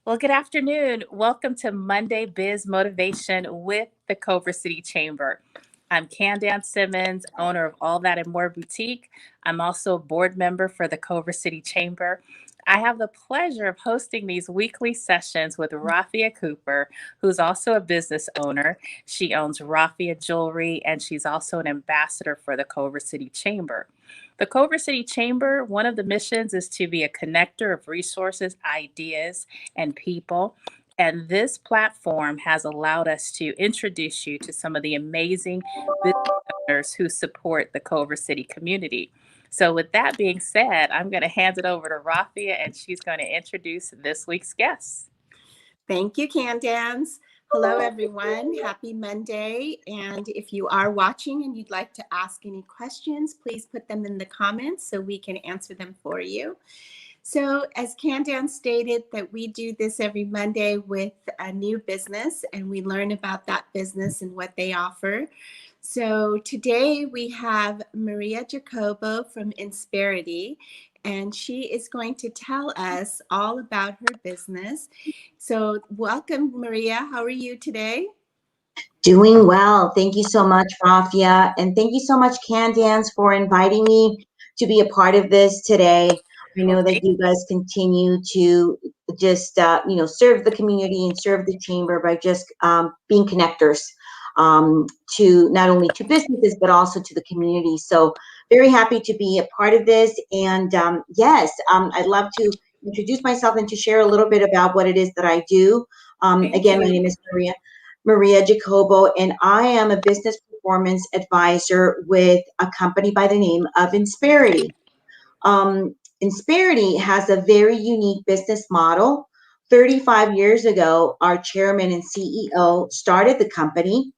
Well, good afternoon. Welcome to Monday Biz Motivation with the Culver City Chamber. I'm Candance Simmons, owner of All That and More Boutique. I'm also a board member for the Culver City Chamber. I have the pleasure of hosting these weekly sessions with Rafia Cooper, who's also a business owner. She owns Rafia Jewelry, and she's also an ambassador for the Culver City Chamber. The Culver City Chamber, one of the missions is to be a connector of resources, ideas, and people. And this platform has allowed us to introduce you to some of the amazing business owners who support the Culver City community. So, with that being said, I'm going to hand it over to Rafia and she's going to introduce this week's guests. Thank you, Candance. Hello, everyone. Happy Monday. And if you are watching and you'd like to ask any questions, please put them in the comments so we can answer them for you. So as Candance stated, that we do this every Monday with a new business and we learn about that business and what they offer. So today we have Maria Jacobo from Insperity, and she is going to tell us all about her business. So welcome, Maria. How are you today? Doing well. Thank you so much, Rafia. And thank you so much, Candance, for inviting me to be a part of this today. I know that you guys continue to just, serve the community and serve the chamber by just being connectors to not only to businesses, but also to the community. So very happy to be a part of this. And I'd love to introduce myself and to share a little bit about what it is that I do. Again, my name is Maria Jacobo, and I am a business performance advisor with a company by the name of Insperity. Insperity has a very unique business model. 35 years ago, our chairman and CEO started the company,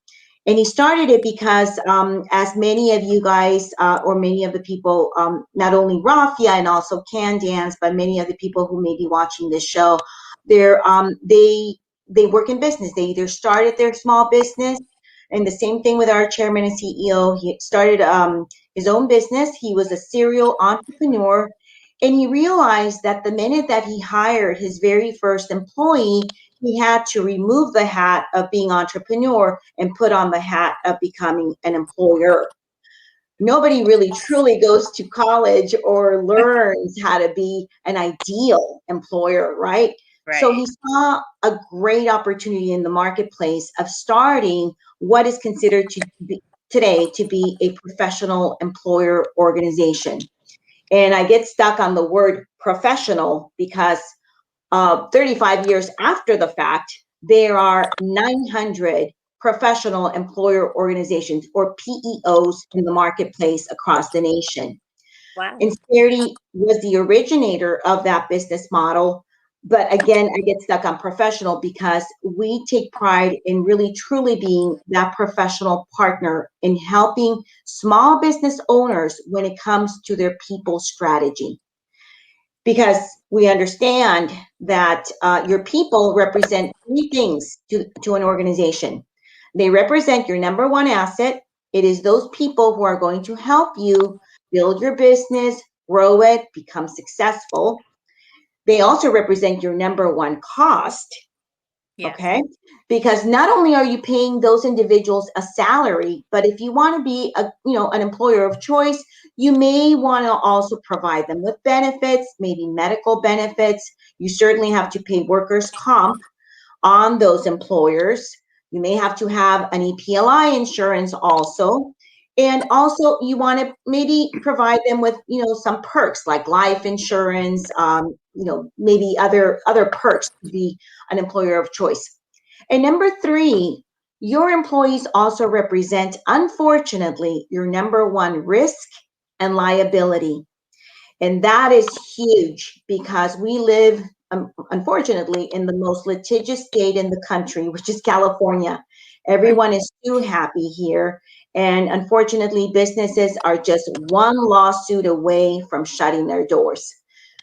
and he started it because, as many of you guys, or many of the people, not only Rafia and also Candance, but many of the people who may be watching this show, they work in business. They either started their small business, and the same thing with our chairman and CEO. He started his own business. He was a serial entrepreneur, and he realized that the minute that he hired his very first employee, he had to remove the hat of being entrepreneur and put on the hat of becoming an employer. Nobody really truly goes to college or learns how to be an ideal employer, right? So he saw a great opportunity in the marketplace of starting what is considered today to be a professional employer organization. And I get stuck on the word professional because 35 years after the fact, there are 900 professional employer organizations, or PEOs, in the marketplace across the nation. Wow. Insperity was the originator of that business model. But again, I get stuck on professional because we take pride in really truly being that professional partner in helping small business owners when it comes to their people strategy. Because we understand that your people represent three things to an organization. They represent your number one asset. It is those people who are going to help you build your business, grow it, become successful. They also represent your number one cost, okay? Because not only are you paying those individuals a salary, but if you want to be an employer of choice, you may want to also provide them with benefits, maybe medical benefits. You certainly have to pay workers' comp on those employers. You may have to have an EPLI insurance also. And also you want to maybe provide them with, some perks like life insurance, maybe other perks to be an employer of choice. And number three, your employees also represent, unfortunately, your number one risk and liability. And that is huge because we live, unfortunately, in the most litigious state in the country, which is California. Everyone is too happy here. And unfortunately, businesses are just one lawsuit away from shutting their doors.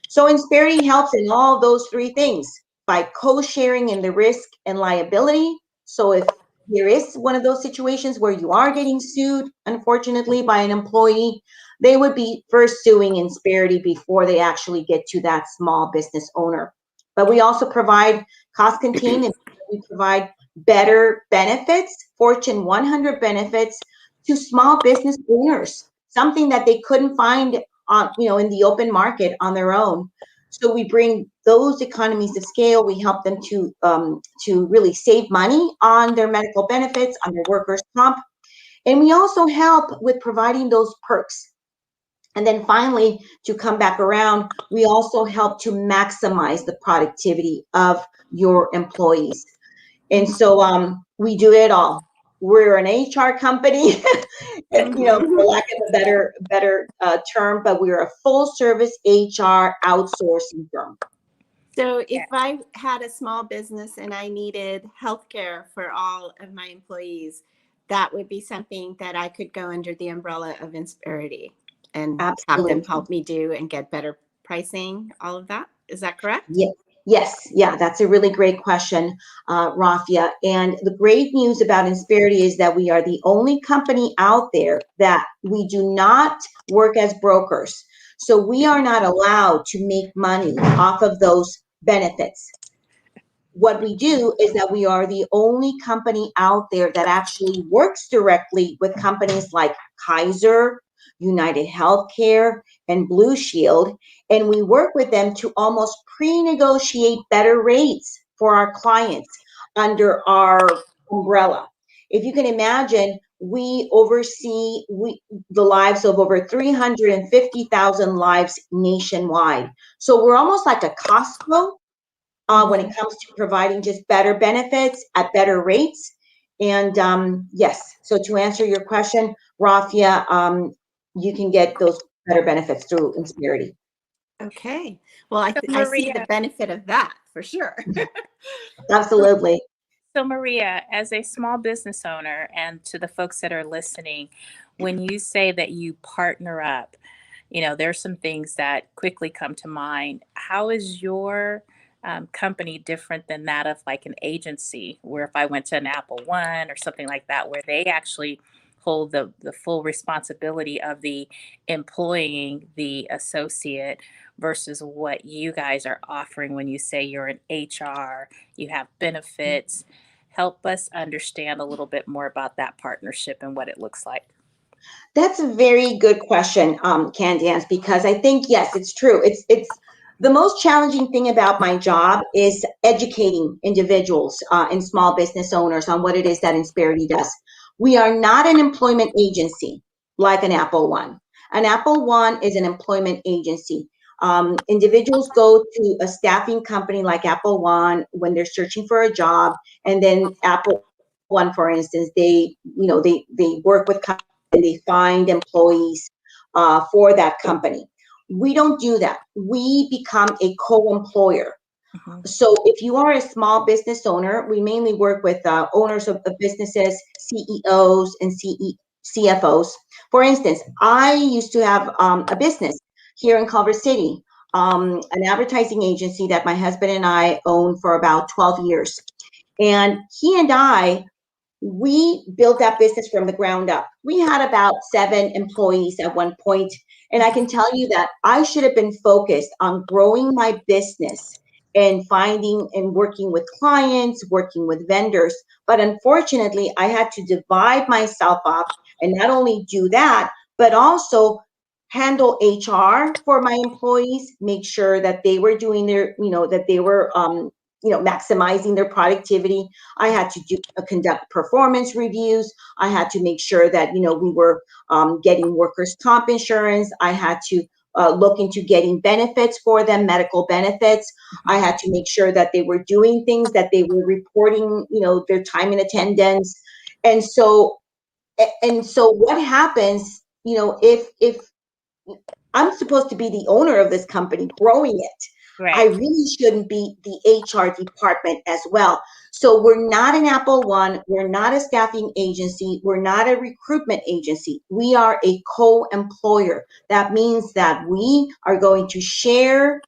So Insperity helps in all those three things by co-sharing in the risk and liability. So if there is one of those situations where you are getting sued, unfortunately, by an employee, they would be first suing Insperity before they actually get to that small business owner. But we also provide cost containment. We provide better benefits, Fortune 100 benefits to small business owners, something that they couldn't find on, in the open market on their own. So we bring those economies of scale. We help them to really save money on their medical benefits, on their workers' comp. And we also help with providing those perks. And then finally, to come back around, we also help to maximize the productivity of your employees. And so we do it all. We're an HR company, for lack of a better term, but we're a full service HR outsourcing firm. So if I had a small business and I needed healthcare for all of my employees, that would be something that I could go under the umbrella of Insperity and have them help me do and get better pricing, all of that. Is that correct? Yes. Yeah, that's a really great question, Rafia. And the great news about Insperity is that we are the only company out there that we do not work as brokers. So we are not allowed to make money off of those benefits. What we do is that we are the only company out there that actually works directly with companies like Kaiser, United Healthcare, and Blue Shield, and we work with them to almost pre-negotiate better rates for our clients under our umbrella. If you can imagine, we oversee the lives of over 350,000 lives nationwide. So we're almost like a Costco when it comes to providing just better benefits at better rates. And yes, so to answer your question, Rafia, you can get those better benefits through Insperity. Okay. Well, I see the benefit of that for sure. Absolutely. So Maria, as a small business owner, and to the folks that are listening, when you say that you partner up, there's some things that quickly come to mind. How is your company different than that of like an agency, where if I went to an Apple One or something like that, where they actually hold the full responsibility of the employing the associate, versus what you guys are offering when you say you're an HR, you have benefits? Help us understand a little bit more about that partnership and what it looks like. That's a very good question, Candance, because I think, yes, it's true. It's the most challenging thing about my job is educating individuals and small business owners on what it is that Insperity does. We are not an employment agency like an Apple One. An Apple One is an employment agency. Individuals go to a staffing company like Apple One when they're searching for a job, and then Apple One, for instance, they work with companies and they find employees for that company. We don't do that. We become a co-employer. So if you are a small business owner, we mainly work with owners of businesses, CEOs and CFOs. For instance, I used to have a business here in Culver City, an advertising agency that my husband and I owned for about 12 years. And he and I, we built that business from the ground up. We had about 7 employees at one point, and I can tell you that I should have been focused on growing my business and finding and working with clients, working with vendors. But unfortunately, I had to divide myself up and not only do that, but also handle HR for my employees, make sure that they were doing their, that they were maximizing their productivity. I had to conduct performance reviews. I had to make sure that, we were getting workers' comp insurance. I had to look into getting benefits for them, medical benefits. I had to make sure that they were doing things, that they were reporting, their time in attendance. And so what happens, if I'm supposed to be the owner of this company, growing it, right, I really shouldn't be the HR department as well. So we're not an Apple One. We're not a staffing agency. We're not a recruitment agency. We are a co-employer. That means that we are going to share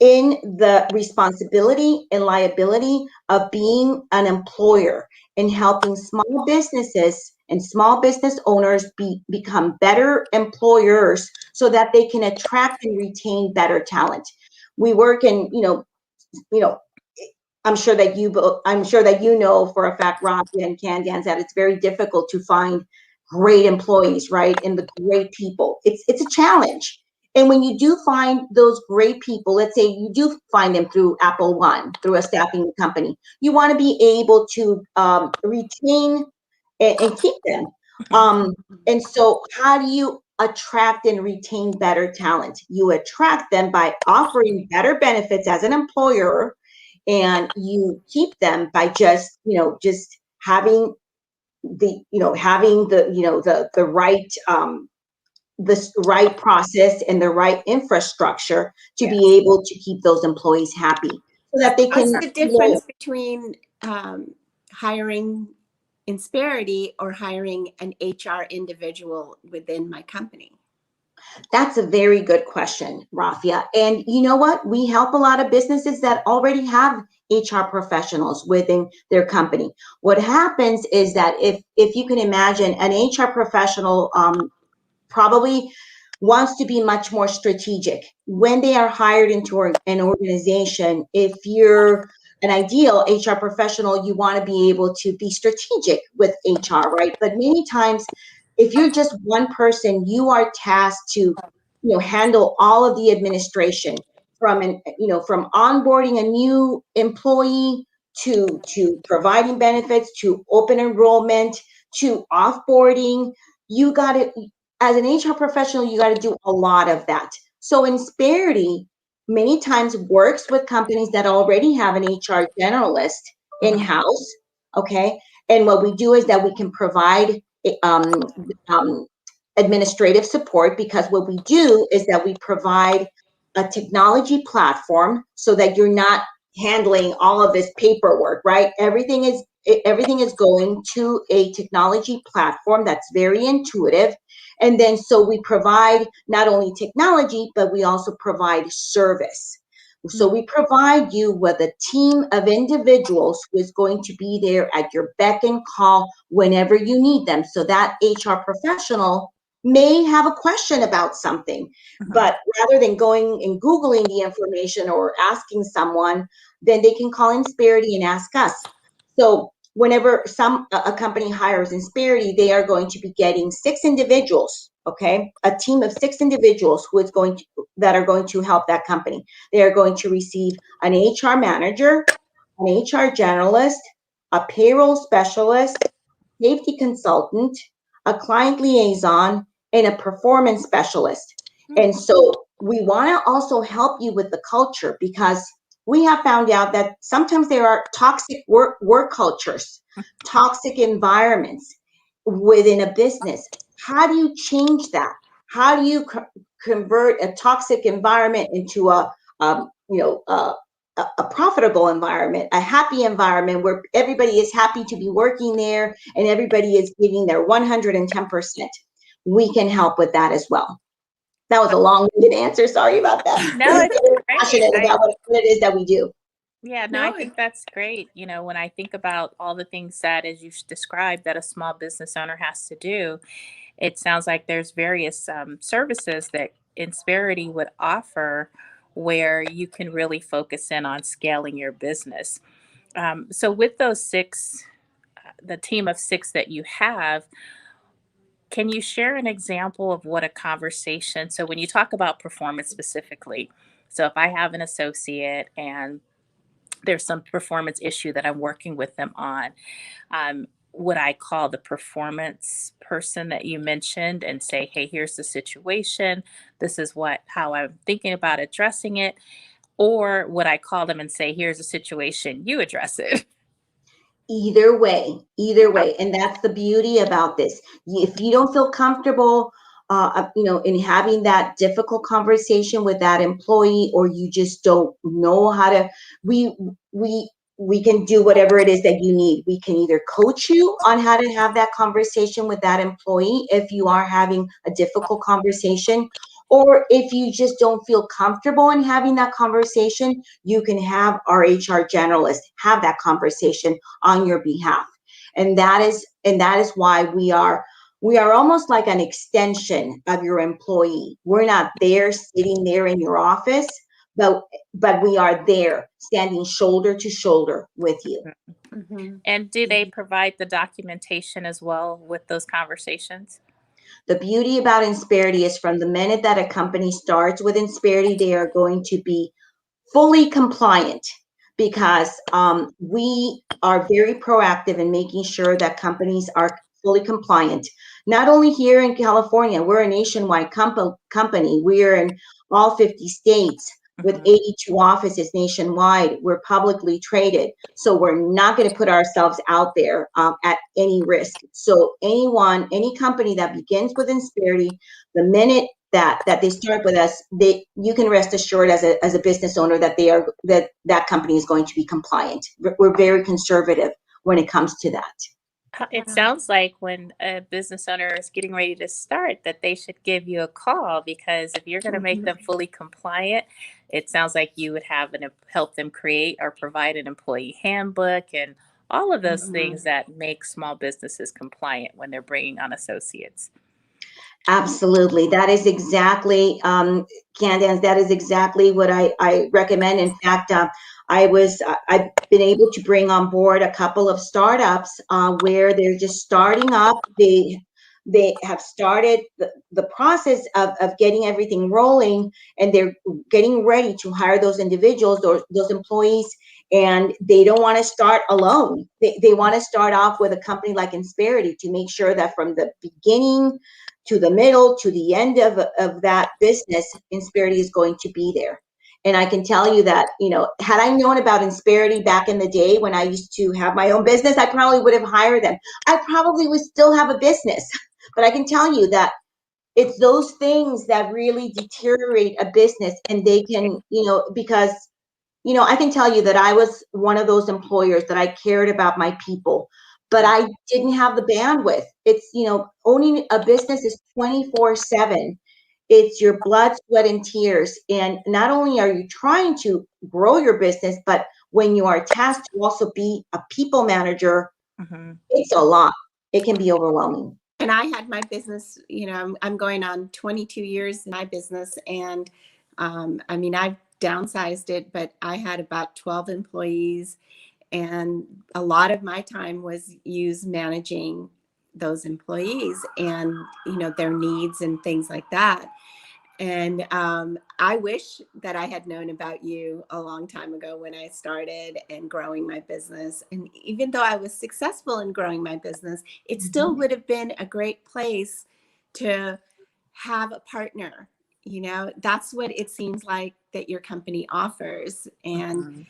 in the responsibility and liability of being an employer and helping small businesses and small business owners become better employers so that they can attract and retain better talent. We work in, you know, I'm sure that you know for a fact, Rafia and Candance, that it's very difficult to find great employees, right? And the great people. It's a challenge. And when you do find those great people, let's say you do find them through Apple One, through a staffing company, you want to be able to retain and keep them. And so how do you attract and retain better talent? You attract them by offering better benefits as an employer, and you keep them by just, just having the right process and the right infrastructure to be able to keep those employees happy so that they can. What's the difference between hiring Insperity or hiring an HR individual within my company? That's a very good question, Rafia. And you know what? We help a lot of businesses that already have HR professionals within their company. What happens is that if you can imagine, an HR professional probably wants to be much more strategic when they are hired into an organization. If you're an ideal HR professional, you want to be able to be strategic with HR, right? But many times, if you're just one person, you are tasked to, handle all of the administration from onboarding a new employee to providing benefits, to open enrollment, to offboarding. You got to, as an HR professional, you got to do a lot of that. So Insperity many times works with companies that already have an HR generalist in-house, okay? And what we do is that we can provide administrative support, because what we do is that we provide a technology platform so that you're not handling all of this paperwork, right? Everything is going to a technology platform that's very intuitive. And then so we provide not only technology, but we also provide service. So we provide you with a team of individuals who is going to be there at your beck and call whenever you need them. So that HR professional may have a question about something, but rather than going and Googling the information or asking someone, then they can call Insperity and ask us. So whenever a company hires Insperity, they are going to be getting 6 individuals, okay? A team of 6 individuals that are going to help that company. They are going to receive an HR manager, an HR generalist, a payroll specialist, safety consultant, a client liaison, and a performance specialist. And so we want to also help you with the culture, because we have found out that sometimes there are toxic work cultures, toxic environments within a business. How do you change that? How do you convert a toxic environment into a profitable environment, a happy environment where everybody is happy to be working there and everybody is giving their 110%? We can help with that as well. That was a long-winded answer. Sorry about that. No, it's We're great. passionate about what it is that we do. Yeah, no, I think that's great. When I think about all the things that, as you described, that a small business owner has to do, it sounds like there's various services that Insperity would offer where you can really focus in on scaling your business. So with those 6, the team of 6 that you have, can you share an example of what a conversation, so when you talk about performance specifically, so if I have an associate and there's some performance issue that I'm working with them on, would I call the performance person that you mentioned and say, hey, here's the situation. This is how I'm thinking about addressing it. Or would I call them and say, here's the situation, you address it? Either way. And that's the beauty about this. If you don't feel comfortable, in having that difficult conversation with that employee, or you just don't know how to, we can do whatever it is that you need. We can either coach you on how to have that conversation with that employee if you are having a difficult conversation, or if you just don't feel comfortable in having that conversation, you can have our HR generalist have that conversation on your behalf. And that is why we are almost like an extension of your employee. We're not there sitting there in your office, but we are there standing shoulder to shoulder with you. Mhm. And do they provide the documentation as well with those conversations? The beauty about Insperity is from the minute that a company starts with Insperity, they are going to be fully compliant because we are very proactive in making sure that companies are fully compliant. Not only here in California, we're a nationwide company. We're in all 50 states with 82 offices nationwide. We're publicly traded. So we're not going to put ourselves out there at any risk. So any company that begins with Insperity, the minute that they start with us, you can rest assured as a business owner that that company is going to be compliant. We're very conservative when it comes to that. It sounds like when a business owner is getting ready to start that they should give you a call, because if you're going to make them fully compliant, it sounds like you would help them create or provide an employee handbook and all of those things that make small businesses compliant when they're bringing on associates. Absolutely. That is exactly, Candance, that is exactly what I recommend. In fact, I've been able to bring on board a couple of startups where they're just starting up. They have started the process of getting everything rolling, and they're getting ready to hire those individuals or those employees, and they don't want to start alone. They want to start off with a company like Insperity to make sure that from the beginning to the middle to the end of that business, Insperity is going to be there. And I can tell you that, had I known about Insperity back in the day when I used to have my own business, I probably would have hired them. I probably would still have a business. But I can tell you that it's those things that really deteriorate a business, and they can, because, I can tell you that I was one of those employers that I cared about my people, but I didn't have the bandwidth. It's, owning a business is 24/7. It's your blood, sweat, and tears. And not only are you trying to grow your business, but when you are tasked to also be a people manager, it's a lot. It can be overwhelming. And I had my business, I'm going on 22 years in my business. And I've downsized it, but I had about 12 employees. And a lot of my time was used managing those employees and, their needs and things like that. And I wish that I had known about you a long time ago when I started and growing my business. And even though I was successful in growing my business, it still would have been a great place to have a partner. That's what it seems like that your company offers. And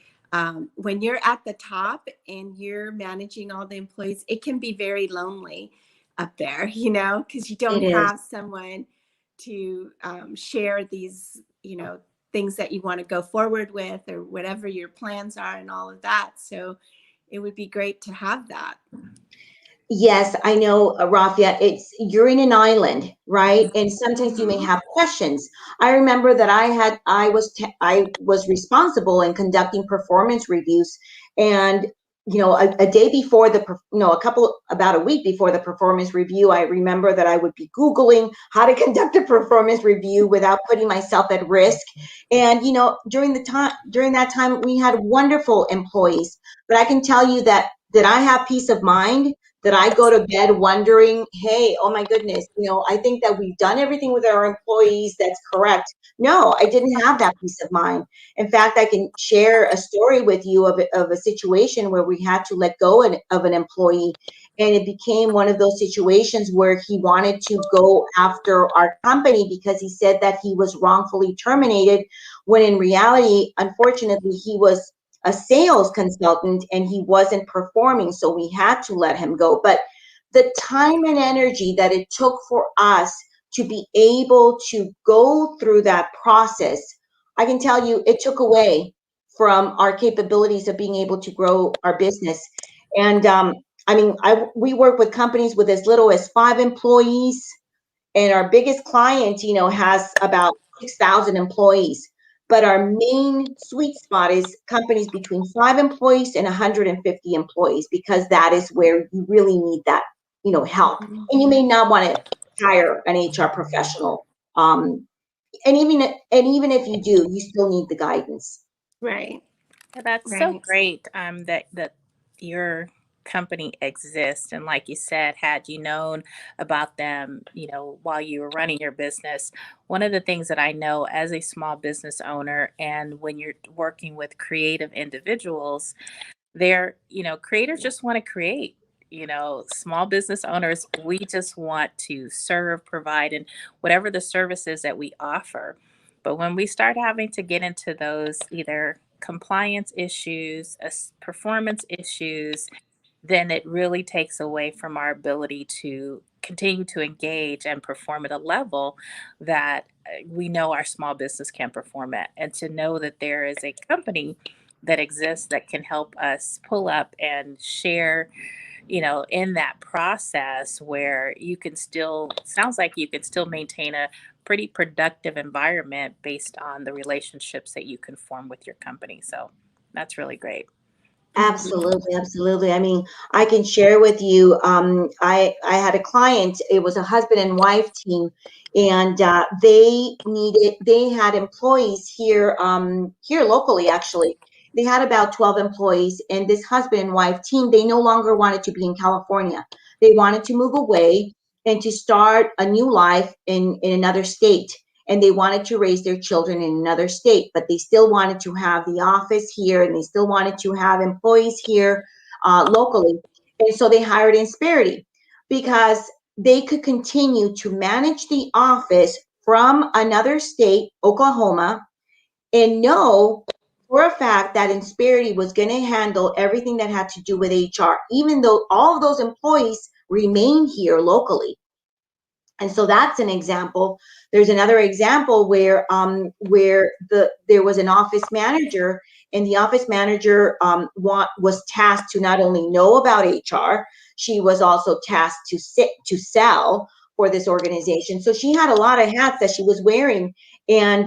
when you're at the top and you're managing all the employees, it can be very lonely up there, because you don't have someone to share these, things that you want to go forward with or whatever your plans are and all of that. So it would be great to have that. Yes, I know, Rafia, you're in an island, right? And sometimes you may have questions. I remember that I was responsible in conducting performance reviews, and a day before about a week before the performance review, I remember that I would be Googling how to conduct a performance review without putting myself at risk. And during that time, we had wonderful employees, but I can tell you that I have peace of mind, that I go to bed wondering, hey, oh my goodness, I think that we've done everything with our employees that's correct. No, I didn't have that peace of mind. In fact, I can share a story with you of a situation where we had to let go of an employee, and it became one of those situations where he wanted to go after our company because he said that he was wrongfully terminated, when in reality, unfortunately, he was a sales consultant and he wasn't performing, so we had to let him go. But the time and energy that it took for us to be able to go through that process, I can tell you it took away from our capabilities of being able to grow our business. And we work with companies with as little as 5 employees, and our biggest client, has about 6,000 employees. But our main sweet spot is companies between 5 employees and 150 employees, because that is where you really need that, help. And you may not want to hire an HR professional, even if you do, you still need the guidance. Right. Yeah, that's so Right. great that your company exists. And like you said, had you known about them, while you were running your business, one of the things that I know as a small business owner, and when you're working with creative individuals, creators just want to create. Small business owners, we just want to serve, provide, and whatever the services that we offer. But when we start having to get into those either compliance issues, performance issues, then it really takes away from our ability to continue to engage and perform at a level that we know our small business can perform at. And to know that there is a company that exists that can help us pull up and share, in that process where you can still, sounds like you can still maintain a pretty productive environment based on the relationships that you can form with your company. So that's really great. Absolutely, absolutely. I mean, I can share with you. I had a client. It was a husband and wife team, and they had employees here here locally. Actually, they had about 12 employees, and this husband and wife team, they no longer wanted to be in California. They wanted to move away and to start a new life in another state, and they wanted to raise their children in another state, but they still wanted to have the office here, and they still wanted to have employees here locally. And so they hired Insperity because they could continue to manage the office from another state, Oklahoma, and know for a fact that Insperity was going to handle everything that had to do with HR, even though all of those employees remain here locally. And so that's an example. There's another example where there was an office manager, and the office manager was tasked to not only know about HR, she was also tasked to sell for this organization. So she had a lot of hats that she was wearing. And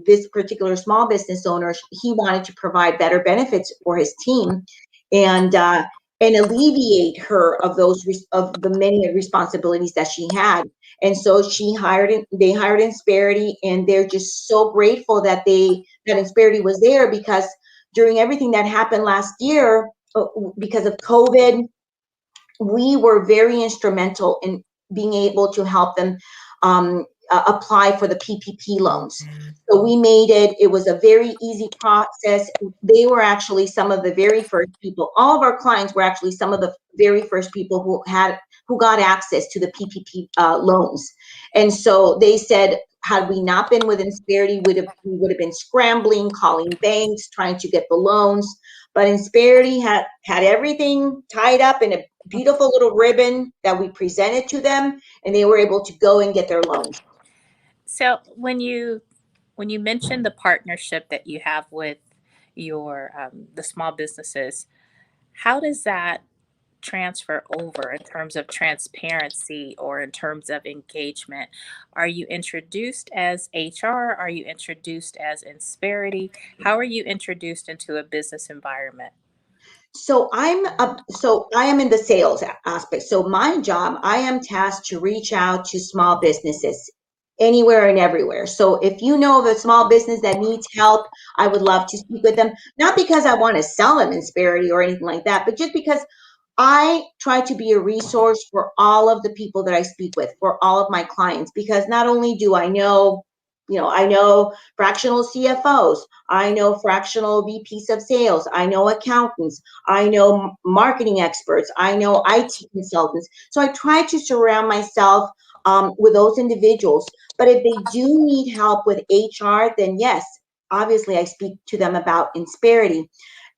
this particular small business owner, he wanted to provide better benefits for his team, and alleviate her of of the many responsibilities that she had. And so they hired Insperity, and they're just so grateful that Insperity was there, because during everything that happened last year, because of COVID, we were very instrumental in being able to help them apply for the PPP loans. So we made it was a very easy process. They were actually some of the very first people. All of our clients were actually some of the very first people who got access to the PPP loans. And so they said, had we not been with Insperity, we would have been scrambling, calling banks, trying to get the loans. But Insperity had everything tied up in a beautiful little ribbon that we presented to them, and they were able to go and get their loans. So when you mentioned the partnership that you have with your the small businesses, how does that transfer over in terms of transparency or in terms of engagement? Are you introduced as HR? Are you introduced as Insperity? How are you introduced into a business environment? So I am in the sales aspect. So my job, I am tasked to reach out to small businesses anywhere and everywhere. So if you know of a small business that needs help, I would love to speak with them. Not because I want to sell them Insperity or anything like that, but just because I try to be a resource for all of the people that I speak with, for all of my clients, because not only do I know, I know fractional CFOs, I know fractional VPs of sales, I know accountants, I know marketing experts, I know IT consultants. So I try to surround myself with those individuals. But if they do need help with HR, then yes, obviously I speak to them about Insperity.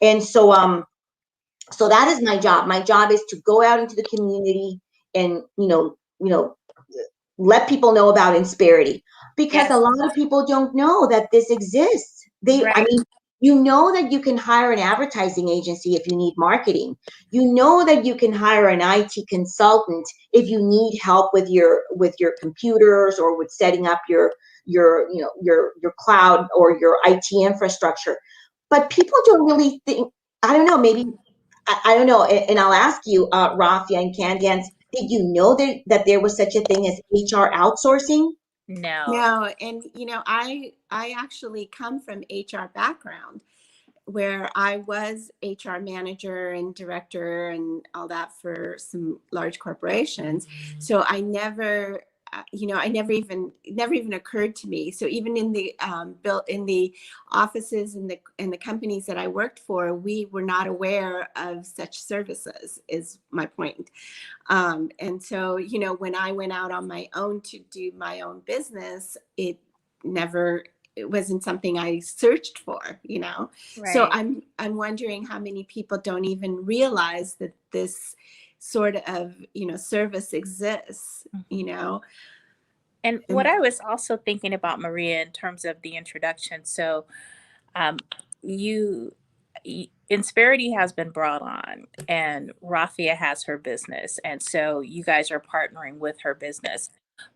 And so that is my job. My job is to go out into the community and let people know about Insperity, because a Yes. lot of people don't know that this exists. I Right. mean, you know that you can hire an advertising agency if you need marketing. You know that you can hire an IT consultant if you need help with your computers, or with setting up your cloud or your IT infrastructure. But people don't really think. I don't know. Maybe I don't know, and I'll ask you, Rafia and Candance, did you know that there was such a thing as HR outsourcing? No. No, and I actually come from HR background where I was HR manager and director and all that for some large corporations. So I never, I never even occurred to me. So even in the built in the offices and the companies that I worked for, we were not aware of such services. Is my point. And so when I went out on my own to do my own business, it wasn't something I searched for, So Right. I'm wondering how many people don't even realize that this sort of, service exists, And what I was also thinking about, Maria, in terms of the introduction, so you Insperity has been brought on, and Rafia has her business, and so you guys are partnering with her business.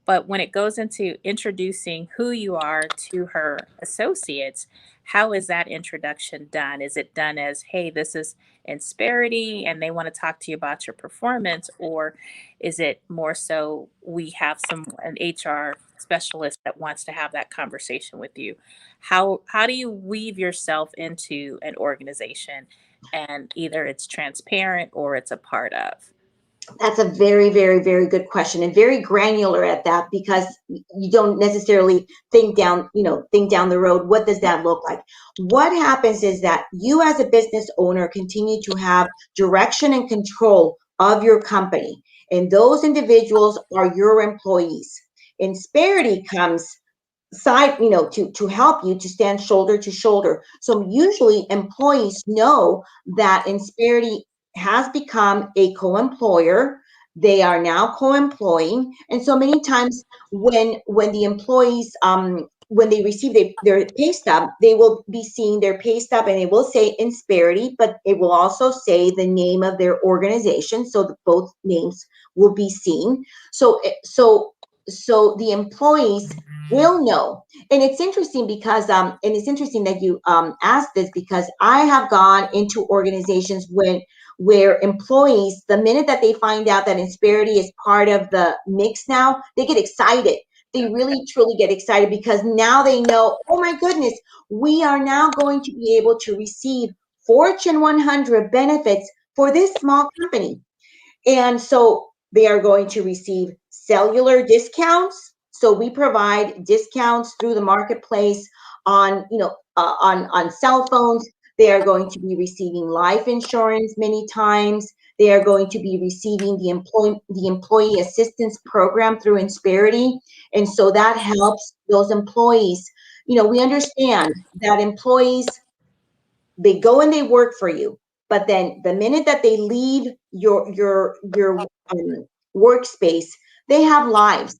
But when it goes into introducing who you are to her associates, how is that introduction done? Is it done as, hey, this is Insperity and they want to talk to you about your performance? Or is it more so we have an HR specialist that wants to have that conversation with you? How do you weave yourself into an organization and either it's transparent or it's a part of? That's a very, very, very good question, and very granular at that, because you don't necessarily think down the road. What does that look like? What happens is that you as a business owner continue to have direction and control of your company, and those individuals are your employees. Insperity comes side, to help you to stand shoulder to shoulder. So usually employees know that Insperity has become a co-employer. They are now co-employing. And so many times when the employees when they receive their pay stub, they will be seeing their pay stub and it will say Insperity, but it will also say the name of their organization. So both names will be seen. So the employees will know. And it's interesting because and it's interesting that you asked this, because I have gone into organizations where employees, the minute that they find out that Insperity is part of the mix now, they get excited. They really truly get excited, because now they know, oh my goodness, we are now going to be able to receive Fortune 100 benefits for this small company. And so they are going to receive cellular discounts. So we provide discounts through the marketplace on, on cell phones. They are going to be receiving life insurance many times. They are going to be receiving the employee assistance program through Insperity. And so that helps those employees. We understand that employees, they go and they work for you, but then the minute that they leave your workspace, they have lives.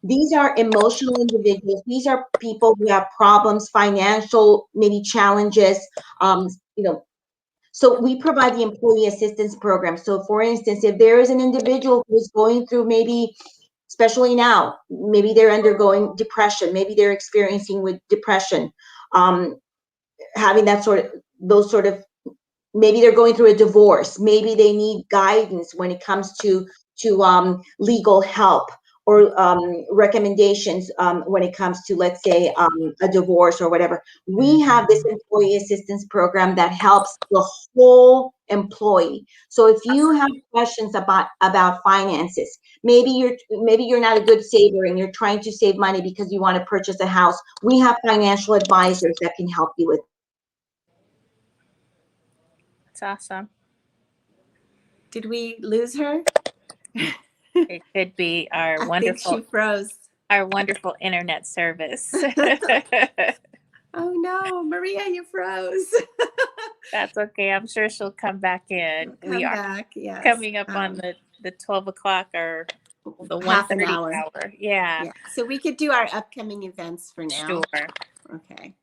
These are emotional individuals. These are people who have problems, financial maybe challenges. um, you know so we provide the employee assistance program. So for instance, if there is an individual who's going through, maybe especially now, maybe they're undergoing depression, maybe they're experiencing with depression, um, having those sort of, maybe they're going through a divorce, maybe they need guidance when it comes to legal help, or recommendations when it comes to, let's say, a divorce or whatever. We have this employee assistance program that helps the whole employee. So if you have questions about finances, maybe you're not a good saver and you're trying to save money because you want to purchase a house, we have financial advisors that can help you with. That's awesome. Did we lose her? It could be I think she froze. our wonderful internet service. Oh no, Maria, you froze. That's okay. I'm sure she'll come back in. Come We are back, yes. coming up on the 12 o'clock or the half an 1:30 hour. hour. Yeah, Yeah. So we could do our upcoming events for now. sure. Okay.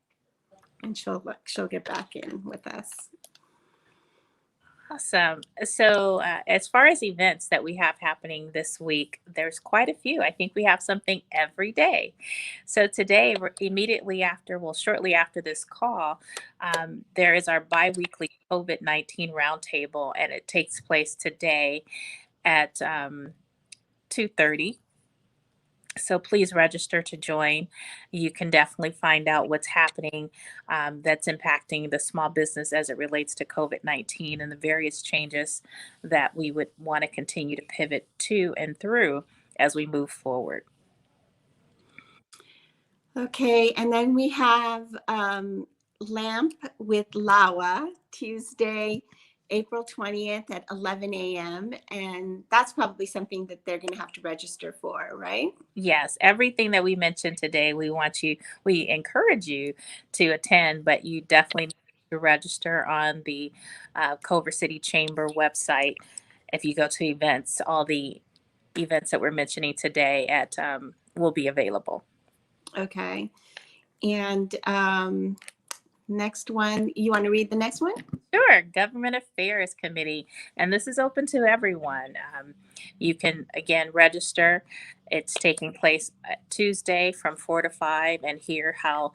And she'll get back in with us. Awesome. So, as far as events that we have happening this week, there's quite a few. I think we have something every day. So, today, immediately after, well, shortly after this call, there is our bi-weekly COVID-19 roundtable, and it takes place today at 2:30. So please register to join. You can definitely find out what's happening that's impacting the small business as it relates to COVID-19 and the various changes that we would want to continue to pivot to and through as we move forward. Okay, and then we have LAMP with Lawa, Tuesday, April 20th at 11 a.m. And that's probably something that they're going to have to register for, right? Yes, everything that we mentioned today, we encourage you to attend, but you definitely need to register on the Culver City Chamber website. If you go to events, all the events that we're mentioning today will be available. Okay. And next one, you want to read the next one? Sure, Government Affairs Committee, and this is open to everyone. You can again register. It's taking place Tuesday from 4 to 5, and hear how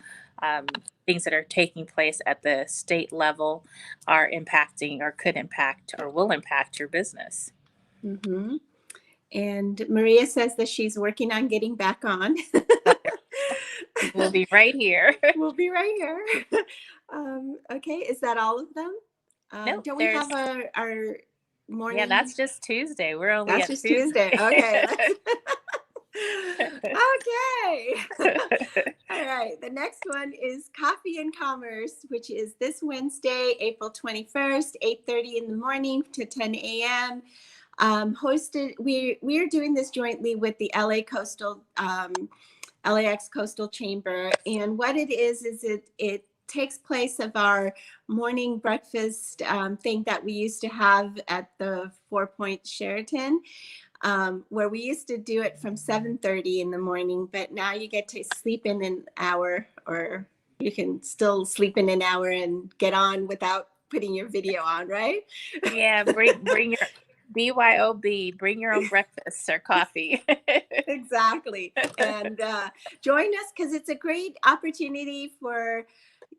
things that are taking place at the state level are impacting, or could impact, or will impact your business. Mm-hmm. And Maria says that she's working on getting back on. We'll be right here. We'll be right here. Okay, is that all of them? No, don't we have our morning? Yeah, that's just Tuesday. We're only That's at just Tuesday. Okay. Okay. All right. The next one is Coffee and Commerce, which is this Wednesday, April 21st, 8:30 in the morning to 10 a.m. Hosted. We are doing this jointly with the LAX Coastal Chamber, and what it is it takes place of our morning breakfast thing that we used to have at the 4 Point Sheraton, where we used to do it from 7:30 in the morning, but now you get to sleep in an hour, or you can still sleep in an hour and get on without putting your video on, right? Yeah, bring your BYOB, bring your own breakfast or coffee. Exactly. And join us, because it's a great opportunity for,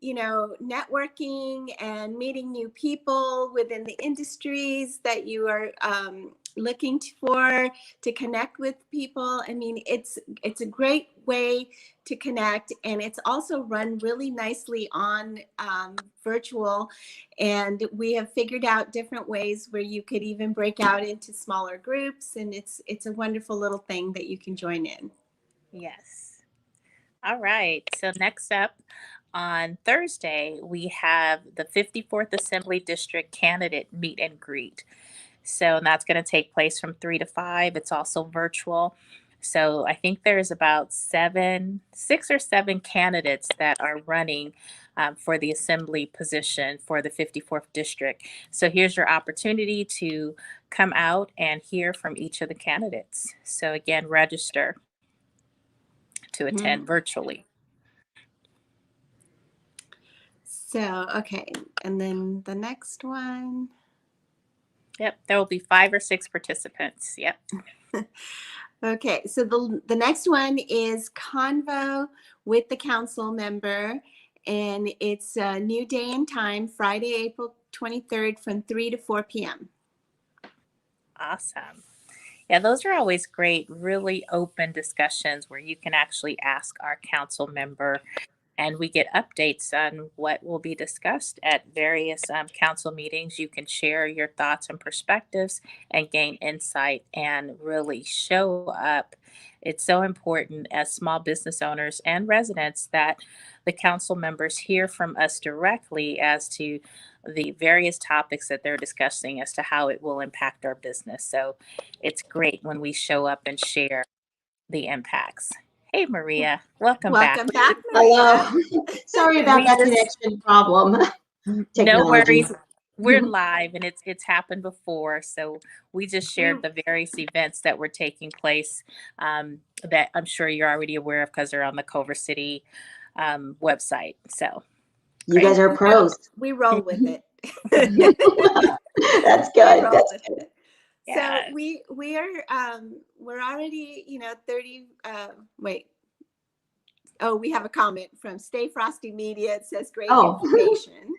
networking and meeting new people within the industries that you are looking for to connect with people. I mean, it's a great way to connect, and it's also run really nicely on virtual. And we have figured out different ways where you could even break out into smaller groups, and it's a wonderful little thing that you can join in. Yes. All right. So next up on Thursday, we have the 54th Assembly District candidate meet and greet. So that's going to take place from 3 to 5. It's also virtual. So I think there's about 6 or 7 candidates that are running for the assembly position for the 54th district. So here's your opportunity to come out and hear from each of the candidates. So again, register to attend virtually. So, okay. And then the next one. Yep, there will be 5 or 6 participants. Yep. Okay, so the next one is Convo with the council member, and it's a new day and time, Friday, April 23rd from 3 to 4 p.m. Awesome. Yeah, those are always great, really open discussions where you can actually ask our council member, and we get updates on what will be discussed at various council meetings. You can share your thoughts and perspectives and gain insight and really show up. It's so important as small business owners and residents that the council members hear from us directly as to the various topics that they're discussing as to how it will impact our business. So it's great when we show up and share the impacts. Hey, Maria, welcome back. Welcome back, Maria. Hello. Sorry about that connection problem. No worries. We're live, and it's happened before. So we just shared the various events that were taking place that I'm sure you're already aware of because they're on the Culver City website. So you guys are pros. We roll with it. That's good. That's good. Yeah. So we are we're already 30 wait. Oh, we have a comment from Stay Frosty Media. It says great information.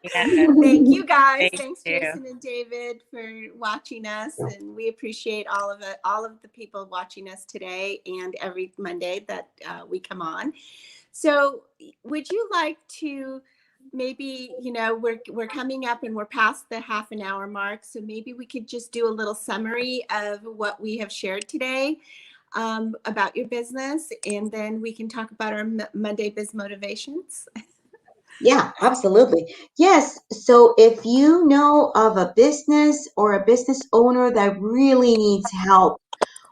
Yeah, Thank you guys. thank Thanks, you. Jason and David, for watching us. And we appreciate all of it, all of the people watching us today and every Monday that we come on. So would you like to maybe, we're coming up and we're past the half an hour mark. So maybe we could just do a little summary of what we have shared today about your business. And then we can talk about our Monday Biz Motivations. Yeah, absolutely. Yes. So if you know of a business or a business owner that really needs help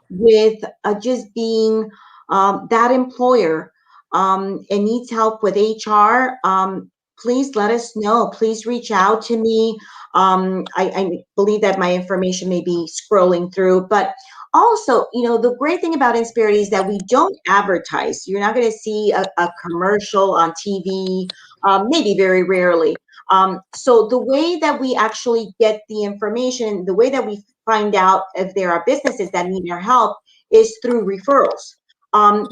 with just being that employer and needs help with HR, please let us know. Please reach out to me. I believe that my information may be scrolling through, but also, the great thing about Insperity is that we don't advertise. You're not going to see a commercial on TV, maybe very rarely. So the way that we actually get the information, the way that we find out if there are businesses that need our help is through referrals.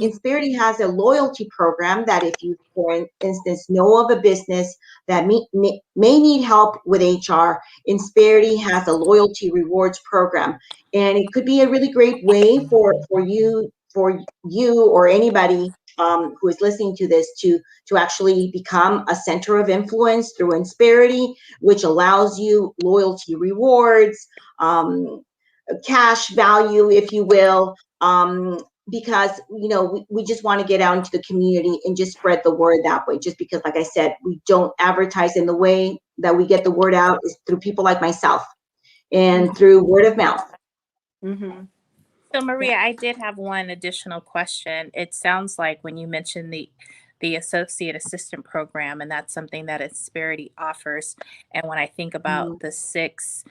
Insperity has a loyalty program that if you, for instance, know of a business that may need help with HR, Insperity has a loyalty rewards program. And it could be a really great way for you or anybody who is listening to this to actually become a center of influence through Insperity, which allows you loyalty rewards, cash value, if you will, because we just want to get out into the community and just spread the word that way. Just because, like I said, we don't advertise, in the way that we get the word out is through people like myself and through word of mouth. Mm-hmm. So Maria, I did have one additional question. It sounds like when you mentioned the associate assistant program, and that's something that Insperity offers. And when I think about the 6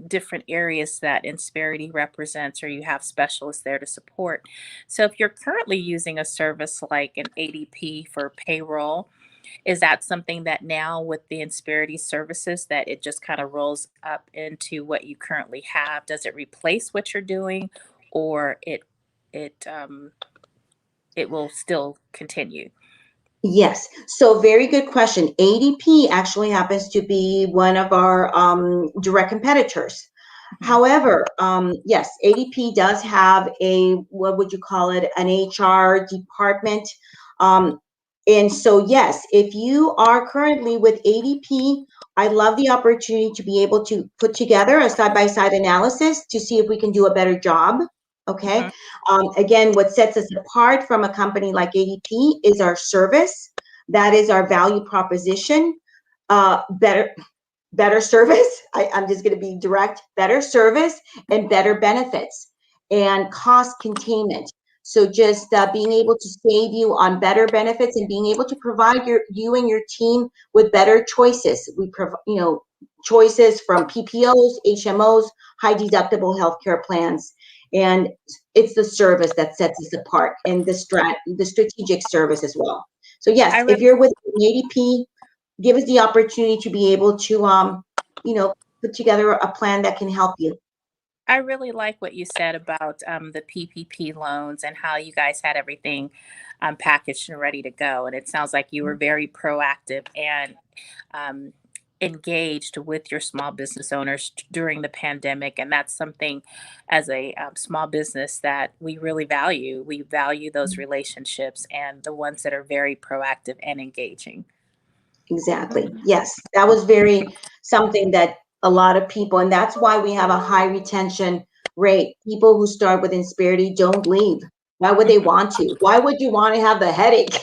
different areas that Insperity represents, or you have specialists there to support. So if you're currently using a service like an ADP for payroll, is that something that now with the Insperity services that it just kind of rolls up into what you currently have? Does it replace what you're doing, or it will still continue? Yes. So very good question. ADP actually happens to be one of our direct competitors. However, yes, ADP does have what would you call it, an HR department. And so, yes, if you are currently with ADP, I love the opportunity to be able to put together a side-by-side analysis to see if we can do a better job. Okay. Again, what sets us apart from a company like ADP is our service. That is our value proposition. Better service. I'm just going to be direct. Better service and better benefits and cost containment. So just being able to save you on better benefits and being able to provide you and your team with better choices. We provide, choices from PPOs, HMOs, high deductible healthcare plans. And it's the service that sets us apart, and the strategic service as well. So yes, if you're with an ADP, give us the opportunity to be able to, put together a plan that can help you. I really like what you said about the PPP loans and how you guys had everything packaged and ready to go. And it sounds like you were very proactive and engaged with your small business owners during the pandemic. And that's something as a small business that we really value. We value those relationships and the ones that are very proactive and engaging. Exactly. Yes, that was something that a lot of people, and that's why we have a high retention rate. People who start with Insperity don't leave. Why would they want to? Why would you want to have the headache?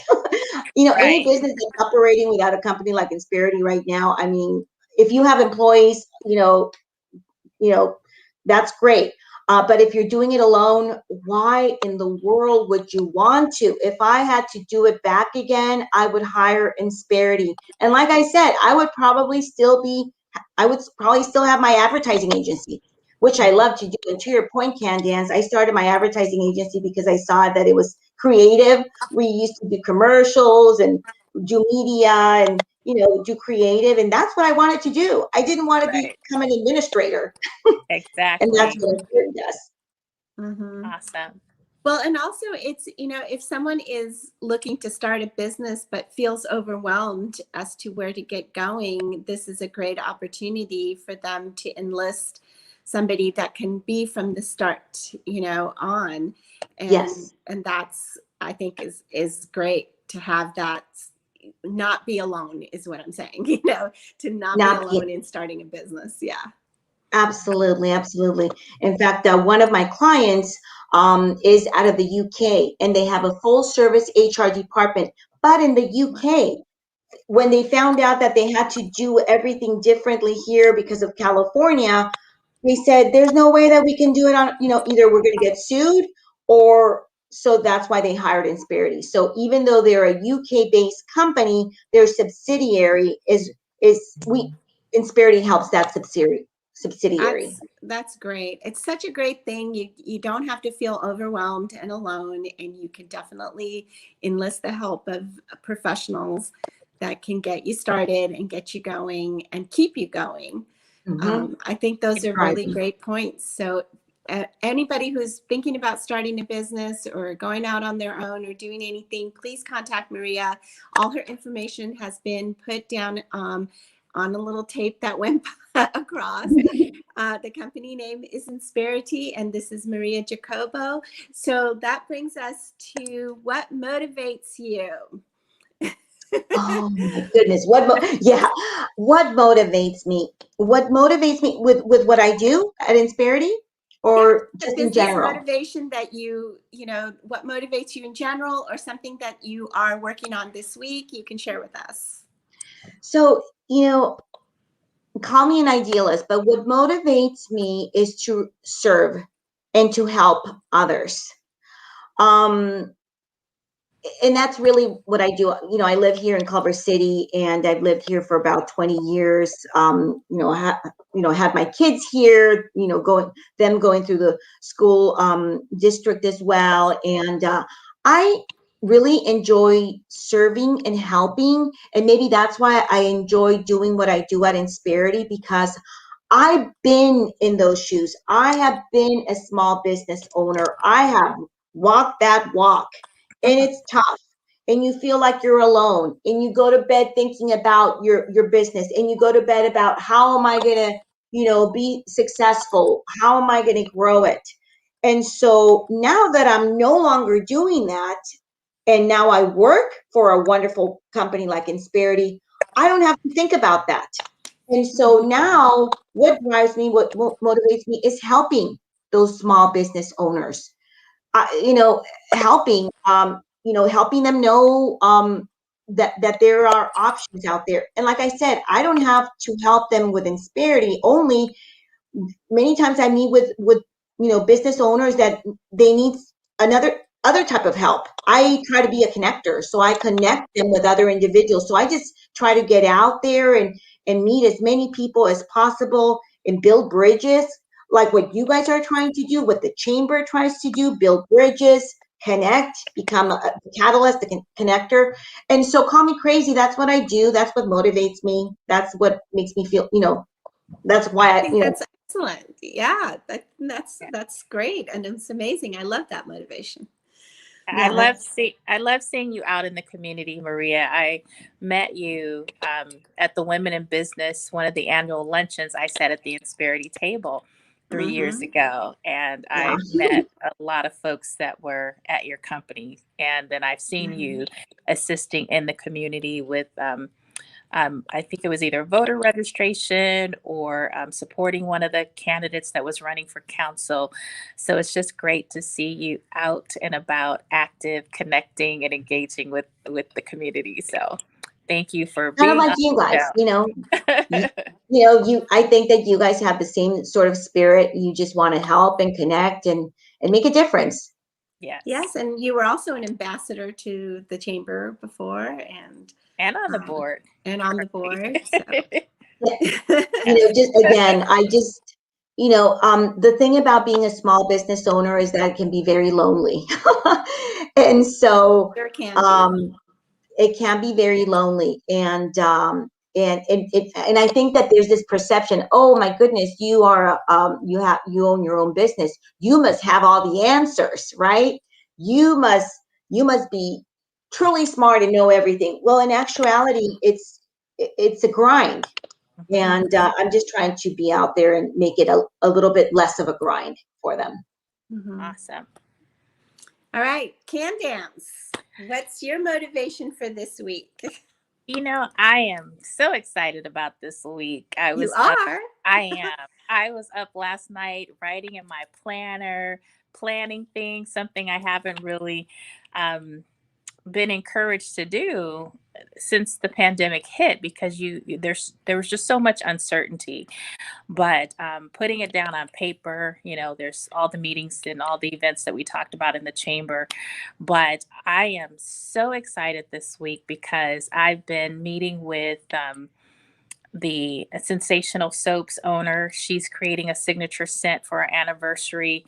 Any Right. business that's operating without a company like Insperity right now, I mean, if you have employees, that's great. But if you're doing it alone, why in the world would you want to? If I had to do it back again, I would hire Insperity. And like I said, I would probably still have my advertising agency, which I love to do. And to your point, Candance, I started my advertising agency because I saw that it was creative. We used to do commercials and do media and do creative, and that's what I wanted to do. I didn't want to become an administrator. And that's Exactly. what Insperity does. Mm-hmm. Awesome. Well, and also it's, if someone is looking to start a business but feels overwhelmed as to where to get going, this is a great opportunity for them to enlist somebody that can be from the start, on. Yes. And that's, I think is great to have that, not be alone is what I'm saying, to not be Not, alone in starting a business. Yeah. absolutely, absolutely. In fact, one of my clients is out of the UK, and they have a full service HR department. But in the UK, when they found out that they had to do everything differently here because of California, they said, there's no way that we can do it on, either we're going to get sued, or so that's why they hired Insperity. So even though they're a UK based company, their subsidiary is we Insperity helps that subsidiary. That's great. It's such a great thing. You don't have to feel overwhelmed and alone, and you can definitely enlist the help of professionals that can get you started and get you going and keep you going. I think those are really great points. So anybody who's thinking about starting a business or going out on their own or doing anything, please contact Maria. All her information has been put down on a little tape that went across. The company name is Insperity, and this is Maria Jacobo. So that brings us to what motivates you. Oh my goodness. What motivates me? What motivates me with what I do at Insperity, or The just in business general? motivation that what motivates you in general, or something that you are working on this week, you can share with us. So, call me an idealist, but what motivates me is to serve and to help others. And that's really what I do. I live here in Culver City, and I've lived here for about 20 years. Had my kids here, going through the school district as well. And I really enjoy serving and helping. And maybe that's why I enjoy doing what I do at Insperity, because I've been in those shoes. I have been a small business owner. I have walked that walk, and it's tough. And you feel like you're alone, and you go to bed thinking about your business, and you go to bed about, how am I going to, be successful? How am I going to grow it? And so now that I'm no longer doing that, and now I work for a wonderful company like Insperity, I don't have to think about that. And so now what drives me, what motivates me, is helping those small business owners. Helping, helping them know that there are options out there. And like I said, I don't have to help them with Insperity only. Many times I meet with business owners that they need other type of help. I try to be a connector, so I connect them with other individuals. So I just try to get out there and meet as many people as possible and build bridges, like what you guys are trying to do, what the chamber tries to do: build bridges, connect, become a catalyst, a connector. And so call me crazy, that's what I do. That's what motivates me. That's what makes me feel, that's why I think that's excellent. Yeah, that's great, and it's amazing. I love that motivation. I love seeing you out in the community, Maria. I met you at the Women in Business, one of the annual luncheons I sat at the Insperity table 3 years ago, and I met a lot of folks that were at your company, and then I've seen you assisting in the community with I think it was either voter registration or supporting one of the candidates that was running for council. So it's just great to see you out and about, active, connecting, and engaging with the community. So thank you for being kind of like you guys, I think that you guys have the same sort of spirit. You just want to help and connect and make a difference. Yes, and you were also an ambassador to the chamber before, and on the board. And on the board. So. Just again, the thing about being a small business owner is that it can be very lonely. And so it can be very lonely. And I think that there's this perception, oh my goodness, you are you own your own business, you must have all the answers, right? you must be truly smart and know everything. Well, in actuality, it's a grind. And I'm just trying to be out there and make it a little bit less of a grind for them. Awesome. All right, Candance, what's your motivation for this week? You know, I am so excited about this week. You are. I am. I was up last night writing in my planner, planning things, something I haven't really been encouraged to do since the pandemic hit, because there was just so much uncertainty. But putting it down on paper, there's all the meetings and all the events that we talked about in the chamber. But I am so excited this week because I've been meeting with the Sensational Soaps owner. She's creating a signature scent for our anniversary.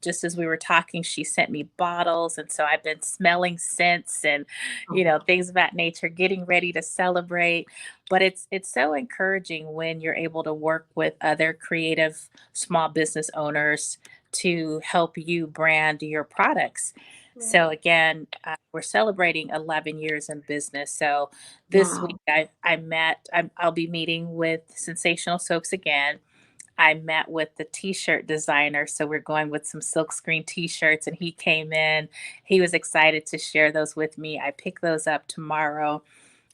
Just as we were talking, she sent me bottles. And so I've been smelling scents and, things of that nature, getting ready to celebrate. But it's so encouraging when you're able to work with other creative small business owners to help you brand your products. So again, we're celebrating 11 years in business. So this week I'll be meeting with Sensational Soaps again. I met with the t-shirt designer. So we're going with some silkscreen t-shirts, and he came in. He was excited to share those with me. I pick those up tomorrow.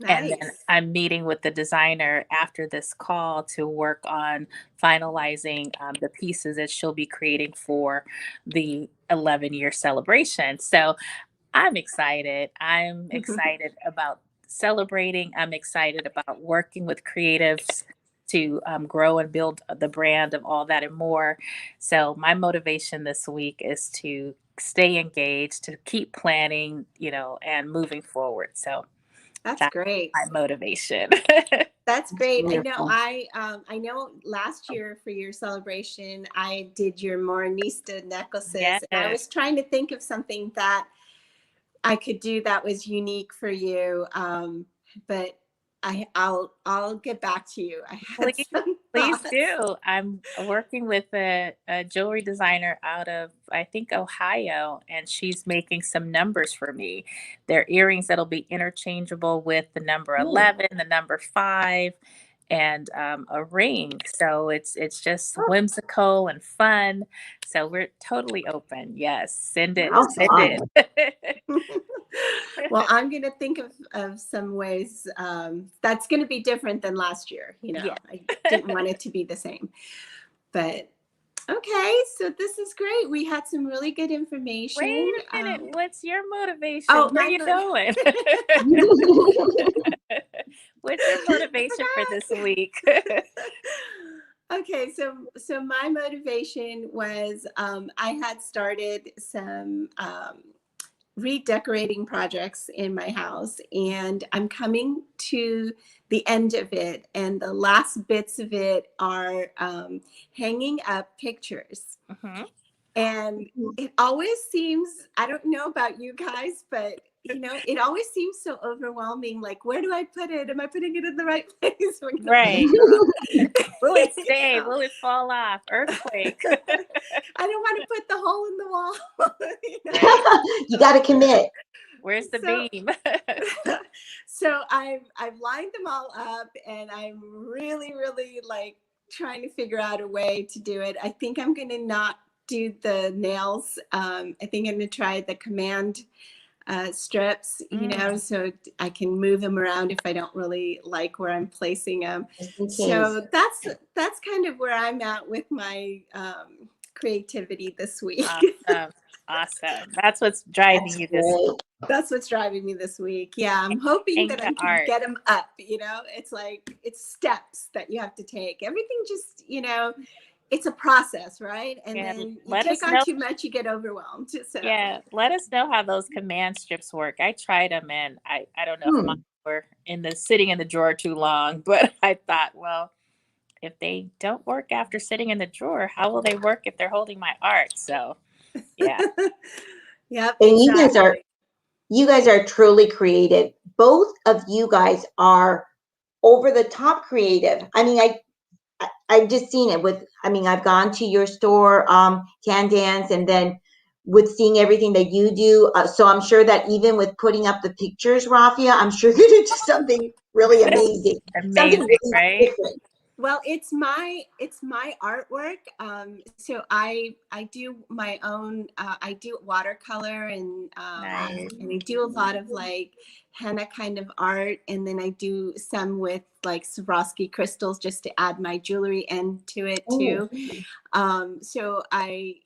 And then I'm meeting with the designer after this call to work on finalizing the pieces that she'll be creating for the 11-year celebration. So I'm excited. I'm excited about celebrating. I'm excited about working with creatives to grow and build the brand of all that and more. So my motivation this week is to stay engaged, to keep planning, and moving forward. So that's great. My motivation. That's great. I know last year for your celebration, I did your Morenista necklaces. Yes. And I was trying to think of something that I could do that was unique for you. But I'll get back to you. I had Please do. I'm working with a jewelry designer out of, I think, Ohio, and she's making some numbers for me. They're earrings that'll be interchangeable with the number 11, the number 5, and a ring. So it's just whimsical and fun. So we're totally open. Yes, send it. Send it. Well, I'm going to think of some ways that's going to be different than last year. I didn't want it to be the same. But okay, so this is great. We had some really good information. Wait a minute. What's your motivation? Where are you going? What's your motivation for this week? Okay, so my motivation was I had started some redecorating projects in my house, and I'm coming to the end of it, and the last bits of it are hanging up pictures. And it always seems, I don't know about you guys, but it always seems so overwhelming. Like, where do I put it? Am I putting it in the right place? Right. Will it stay? Will it fall off? Earthquake. I don't want to put the hole in the wall. You got to commit. Where's the beam? So I've lined them all up, and I'm really, really like trying to figure out a way to do it. I think I'm going to not do the nails. I think I'm going to try the command strips, so I can move them around if I don't really like where I'm placing them. So that's kind of where I'm at with my creativity this week. Awesome. That's what's driving you this week. That's what's driving me this week. Yeah, I'm hoping that I can get them up. It's like, it's steps that you have to take. Everything just, it's a process, right? And then you take on too much, you get overwhelmed. So. Yeah, let us know how those command strips work. I tried them, and I don't know if mine were sitting in the drawer too long, but I thought, well, if they don't work after sitting in the drawer, how will they work if they're holding my art? So, yeah. Yep. And you guys are truly creative. Both of you guys are over the top creative. I mean, I've just seen it I've gone to your store, Candance, and then with seeing everything that you do. So I'm sure that even with putting up the pictures, Rafia, I'm sure you're going to do something really amazing. Something Amazing, really right? different. Well, it's my artwork. So I do my own. I do watercolor Nice. and I do a lot of like henna kind of art, and then I do some with like Swarovski crystals just to add my jewelry end to it too. So I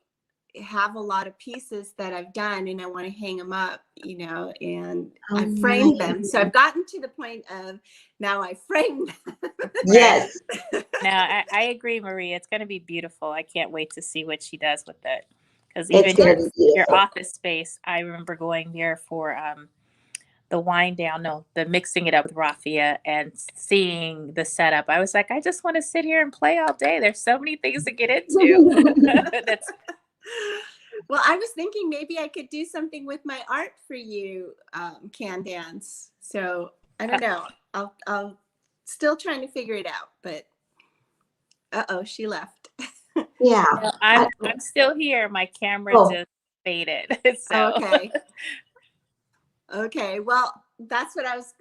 have a lot of pieces that I've done, and I want to hang them up, you know, and I framed them. So I've gotten to the point of now I frame them. Yes. No, I agree, Maria. It's going to be beautiful. I can't wait to see what she does with it. Because even It's going to be your beautiful. office space, I remember going there for the wind down, no, the mixing it up with Rafia and seeing the setup. I was like, I just want to sit here and play all day. There's so many things to get into. That's Well, I was thinking maybe I could do something with my art for you, Candance. So I don't know. I'll still trying to figure it out, but she left. Yeah. well, I'm still here. My camera just faded. So Okay. Okay. Well, that's what I was,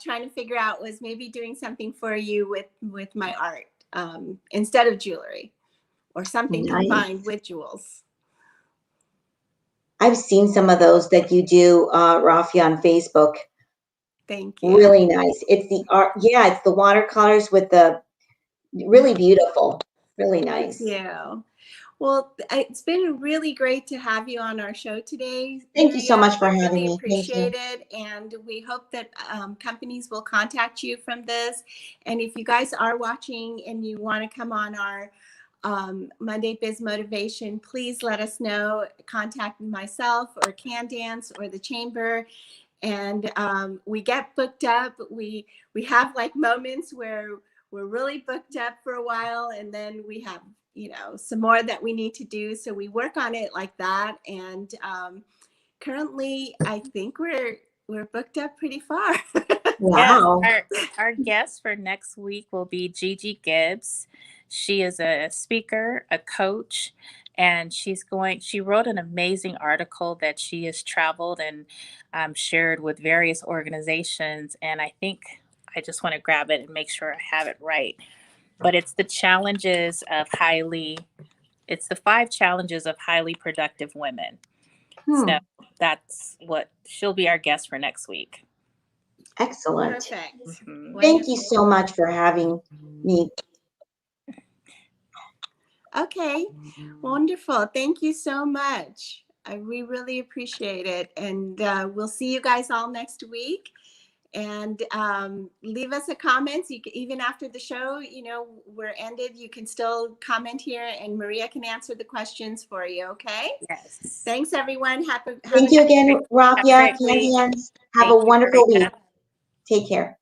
trying to figure out was maybe doing something for you with my art instead of jewelry or something combined with jewels. I've seen some of those that you do, Rafia, on Facebook. Thank you. Really nice. It's the art. Yeah, it's the watercolors with the really beautiful. Really nice. Yeah. Well, it's been really great to have you on our show today. Thank you so much for We having really me. appreciate it. And we hope that companies will contact you from this. And if you guys are watching and you want to come on our Monday Biz Motivation, please let us know. Contact myself or Candance or the Chamber. And we get booked up. We have like moments where we're really booked up for a while, and then we have some more that we need to do. So we work on it like that. And currently, I think we're booked up pretty far. Wow. Yes, our guest for next week will be Gigi Gibbs. She is a speaker, a coach, and she wrote an amazing article that she has traveled and shared with various organizations. And I think I just want to grab it and make sure I have it right. But it's the 5 challenges of highly productive women. So that's what she'll be our guest for next week. Excellent. Perfect. Thank you so much for having me. Okay, wonderful. Thank you so much. We really appreciate it. And we'll see you guys all next week. And leave us a comment. You can, even after the show, we're ended, you can still comment here and Maria can answer the questions for you. Okay. Yes. Thanks everyone. Thank you again, Rafia, Candance. Have a wonderful week. Take care.